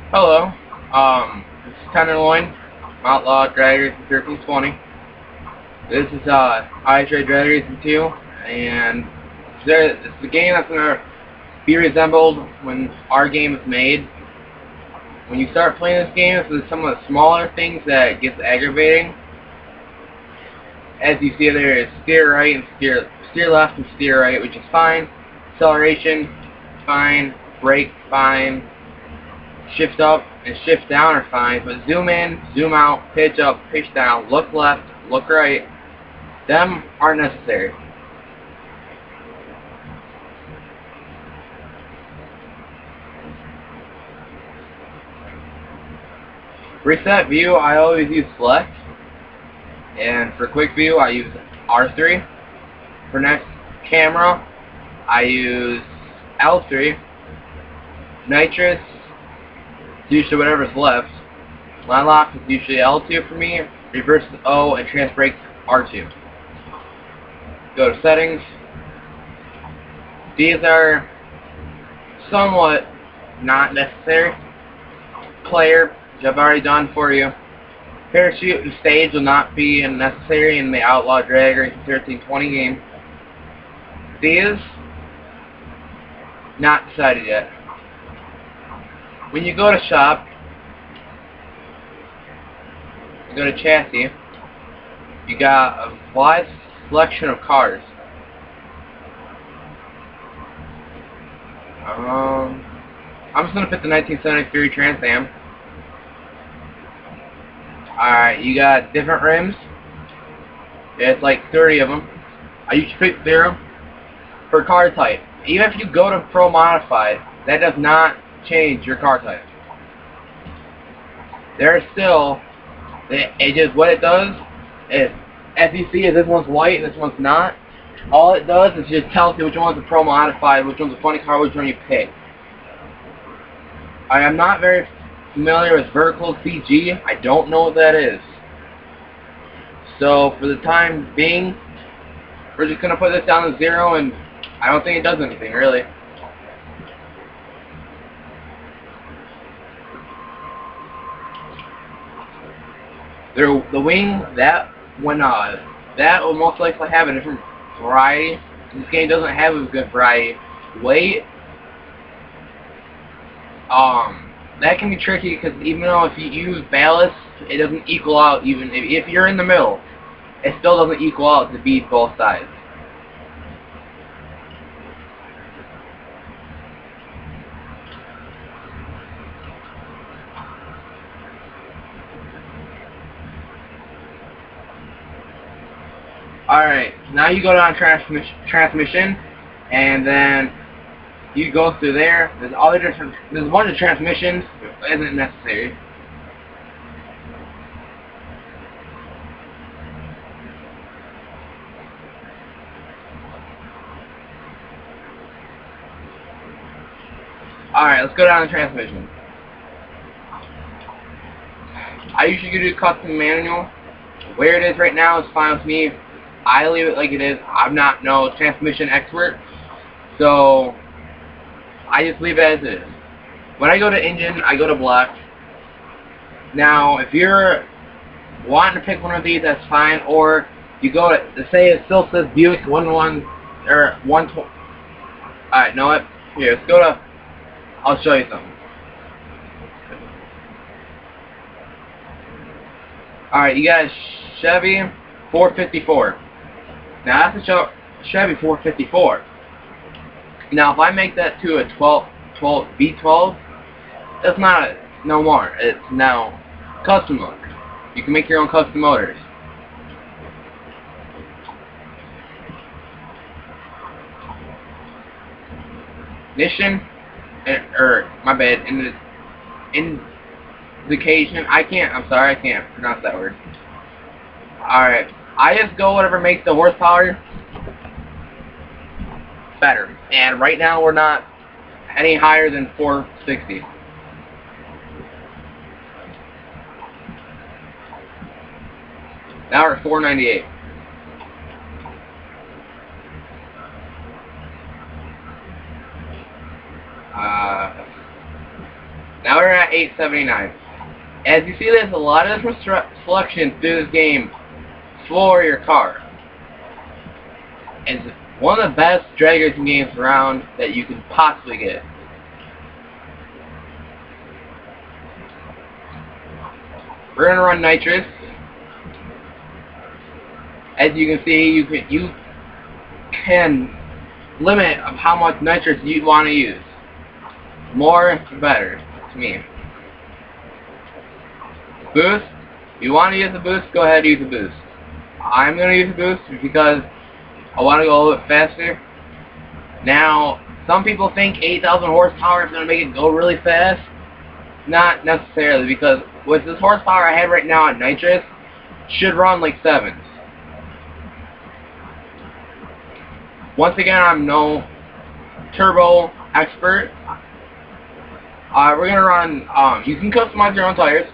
Hello, this is Tenderloin, Outlaw Drag Racing 1320. This is IHRA Drag Racing 2, and it's the game that's going to be resembled when our game is made. When you start playing this game, this is some of the smaller things that gets aggravating. As you see, there is steer right and steer left and steer right, which is fine. Acceleration, fine. Brake, fine. Shift up and shift down are fine, but zoom in, zoom out, pitch up, pitch down, look left, look right, them aren't necessary. Reset view, I always use select, and for quick view I use R3. For next camera I use L3. Nitrous, usually whatever's left. Line lock is usually L2 for me, reverse is O, and trans brake R2. Go to settings. These are somewhat not necessary. Player, which I've already done for you. Parachute and stage will not be necessary in the Outlaw Drag Racing 1320 game. These, not decided yet. When you go to shop, you go to chassis, you got a wide selection of cars. I'm just going to pick the 1973 Trans Am. Alright, you got different rims. It's like 30 of them. I usually pick 0 for car type. Even if you go to Pro Modified, that does not change your car type. There's still, it just, what it does is, as you see, this one's white and this one's not. All it does is just tells you which one's a Pro Modified, which one's a funny car, which one you pick. I am not very familiar with vertical CG. I don't know what that is. So for the time being, we're just going to put this down to 0, and I don't think it does anything really. The wing, that will most likely have a different variety. This game doesn't have a good variety. Weight, that can be tricky because even though if you use ballast, it doesn't equal out. Even if you're in the middle, it still doesn't equal out to beat both sides. Alright, now you go down transmission, and then you go through there. There's a bunch of transmissions that isn't necessary. Alright, let's go down to transmission. I usually do custom manual. Where it is right now is fine with me. I leave it like it is. I'm not no transmission expert, so I just leave it as it is. When I go to engine, I go to black. Now, if you're wanting to pick one of these, that's fine. Or you go to say it still says Buick 11 or 120. Alright, know what? Here, let's go to. I'll show you something. Alright, you got a Chevy 454. Now that's a Chevy 454. Now if I make that to a V12, that's not no more. It's now custom mode. You can make your own custom motors. Ignition, or my bad, indication. I'm sorry, I can't pronounce that word. Alright, I just go whatever makes the horsepower better. And right now we're not any higher than 460. Now we're at 498. Now we're at 879. As you see, there's a lot of different selections through this game for your car. It's one of the best drag racing games around that you can possibly get. We're gonna run nitrous. As you can see, you can limit of how much nitrous you want to use. More, the better to me. Boost. If you want to use the boost, go ahead and use the boost. I'm gonna use the boost because I want to go a little bit faster. Now, some people think 8,000 horsepower is going to make it go really fast. Not necessarily, because with this horsepower I have right now at nitrous, should run like 7s. Once again, I'm no turbo expert. We're going to run, you can customize your own tires.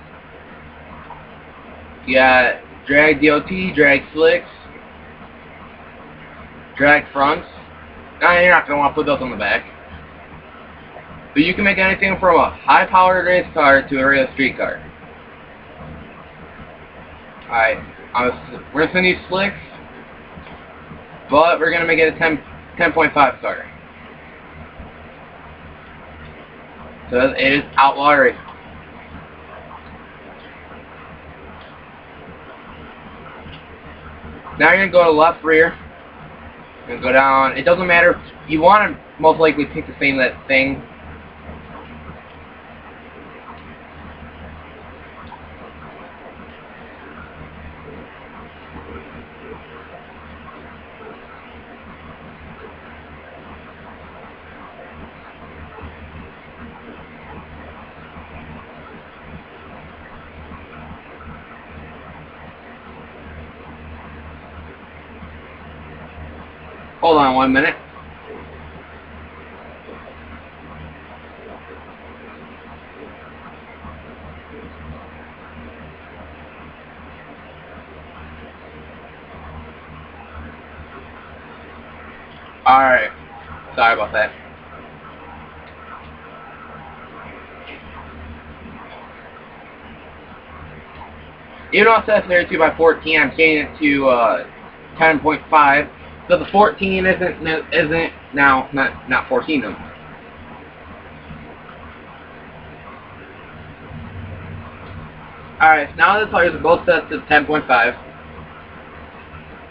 You got drag DOT, drag slicks, drag fronts. Now you're not going to want to put those on the back. But you can make anything from a high-powered race car to a real street car. Alright, we're going to send these slicks, but we're going to make it a 10.5 car. So it is outlaw racing. Now you're going to go to left rear. And go down. It doesn't matter. You want to most likely pick the same thing. Hold on 1 minute. Alright. Sorry about that. Even though it says 32 by 14, I'm changing it to 10.5. So the 14 isn't now not 14 no more. Alright, now the tires are both set to 10.5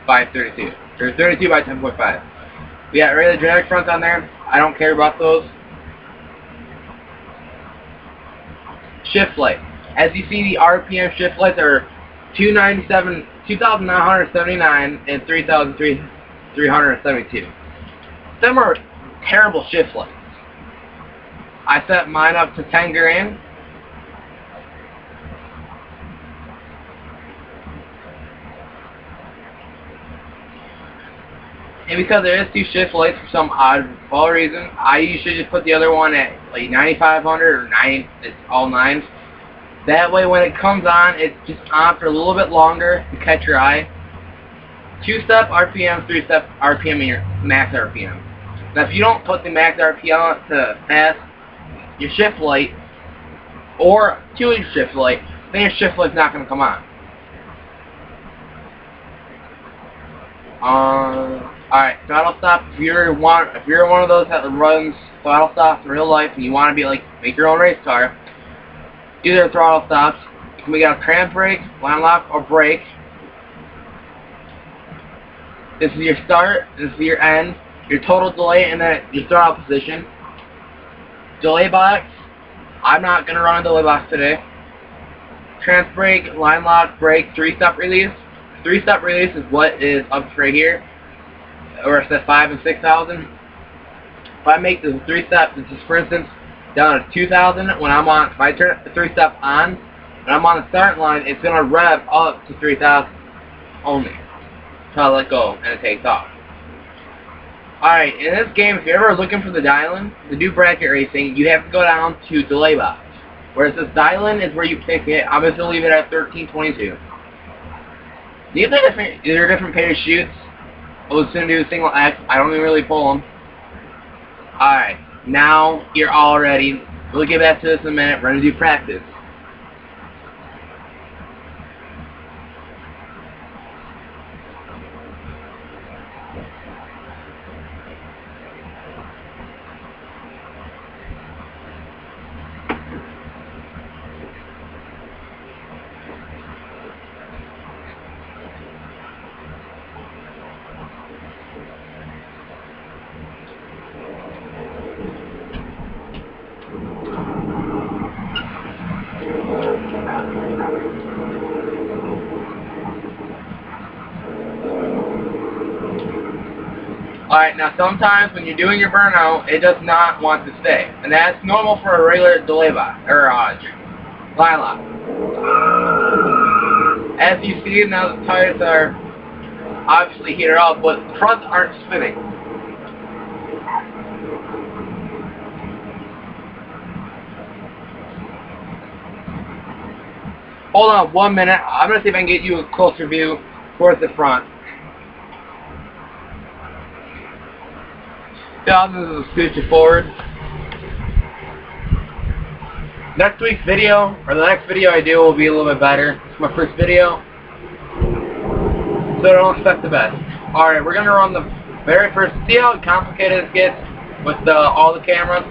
by 32. Or 32 by 10.5. We got regular drag fronts on there. I don't care about those. Shift light. As you see, the RPM shift lights are 2,979 and 3,372. Them are terrible shift lights. I set mine up to 10 grand. And because there is 2 shift lights for some oddball reason, I usually just put the other one at like 9,500 or 9. It's all 9s. That way, when it comes on, it's just on for a little bit longer to catch your eye. 2-step RPM, 3-step RPM, and your max RPM. Now, if you don't put the max RPM to fast, your shift light, or to your shift light, then your shift light's not going to come on. Alright, throttle stop. If you're one of those that runs throttle stops in real life and you want to be like make your own race car, either throttle stops. We got a tram brake, line lock, or brake. This is your start. This is your end. Your total delay, and then your throttle position. Delay box. I'm not gonna run a delay box today. Trans brake, line lock, brake, 3-step release. 3-step release is what is up right here, or it's at 5 and 6,000. If I make this 3-step, this is for instance down to 2,000. When I'm on, if I turn the 3-step on, when I'm on the start line, it's gonna rev up to 3,000 only. So I let go and it takes off. Alright, in this game, if you're ever looking for the dial-in to do bracket racing, you have to go down to delay box. Whereas this dial-in is where you pick it. I'm just gonna leave it at 1322. These are different pair of chutes. I was gonna do a single X. I don't even really pull them. Alright, now you're all ready We'll get back to this in a minute. We're going to do practice. Alright, now sometimes when you're doing your burnout, it does not want to stay. And that's normal for a regular Lila. As you see, now the tires are obviously heated up, but the fronts aren't spinning. Hold on 1 minute. I'm going to see if I can get you a closer view towards the front. Yeah, this is a scooch it forward. Next week's video, or the next video I do, will be a little bit better. It's my first video, so don't expect the best. Alright, we're going to run the very first. See how complicated it gets with all the cameras?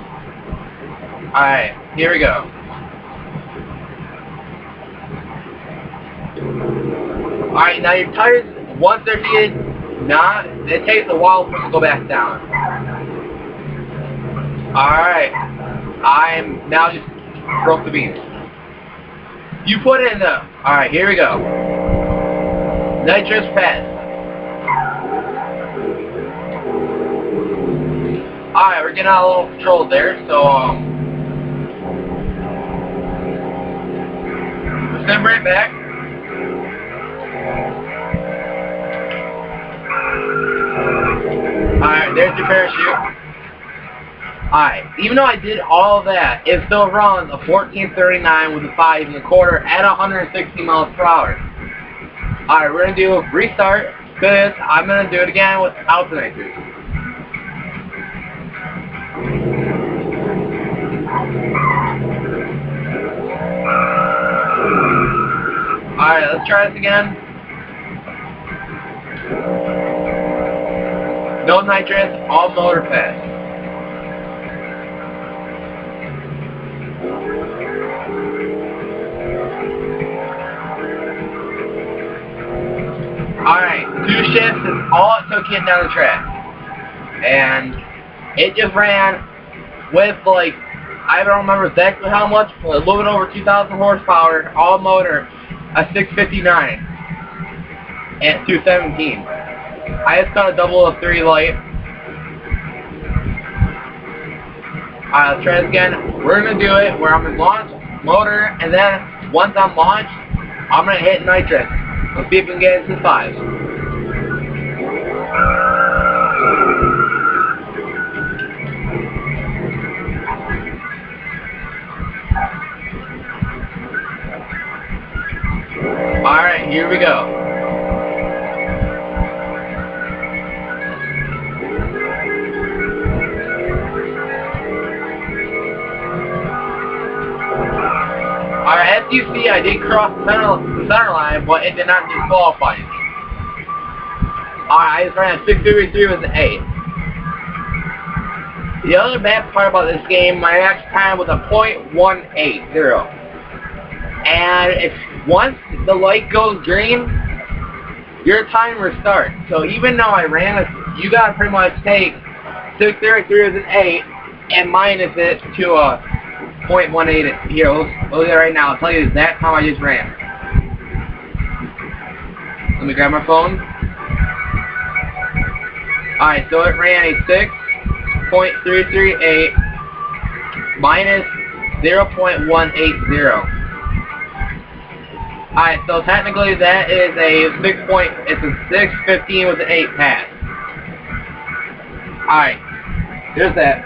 Alright, here we go. Alright, now your tires, once they're heated, it takes a while for them to go back down. Alright, I'm now just broke the beans. You put it in the, alright, here we go. Nitrous pass. Alright, we're getting out a little control there, so, step right back. Alright, there's your parachute. Alright, even though I did all of that, it still runs a 1439 with a 5 1/4 at 160 miles per hour. Alright, we're going to do a restart, because I'm going to do it again without the nitrous. Alright, let's try this again. No nitrous, all motor pass. Alright, 2 shifts is all it took getting down the track. And it just ran with, like, I don't remember exactly how much, but a little bit over 2,000 horsepower, all motor, a 659 at 217. I just got a double of 3 light. Alright, let's try this again. We're going to do it where I'm going to launch motor, and then once I'm launched, I'm going to hit nitrous. Let's see if we can get into 5s. Alright, here we go. Alright, as you see, I did cross the center line, but it did not disqualify me. Alright, I just ran a 633 with an 8. The other bad part about this game, my max time was a .180. And if once the light goes green, your timer starts. So even though I ran you gotta pretty much take 633 with an 8 and minus it to a .18. Here, we'll do it right now. I'll tell you the exact time I just ran. Let me grab my phone. Alright, so it ran a 6.338 minus 0.180. Alright, so technically that is a 615 with an 8 pass. Alright, there's that.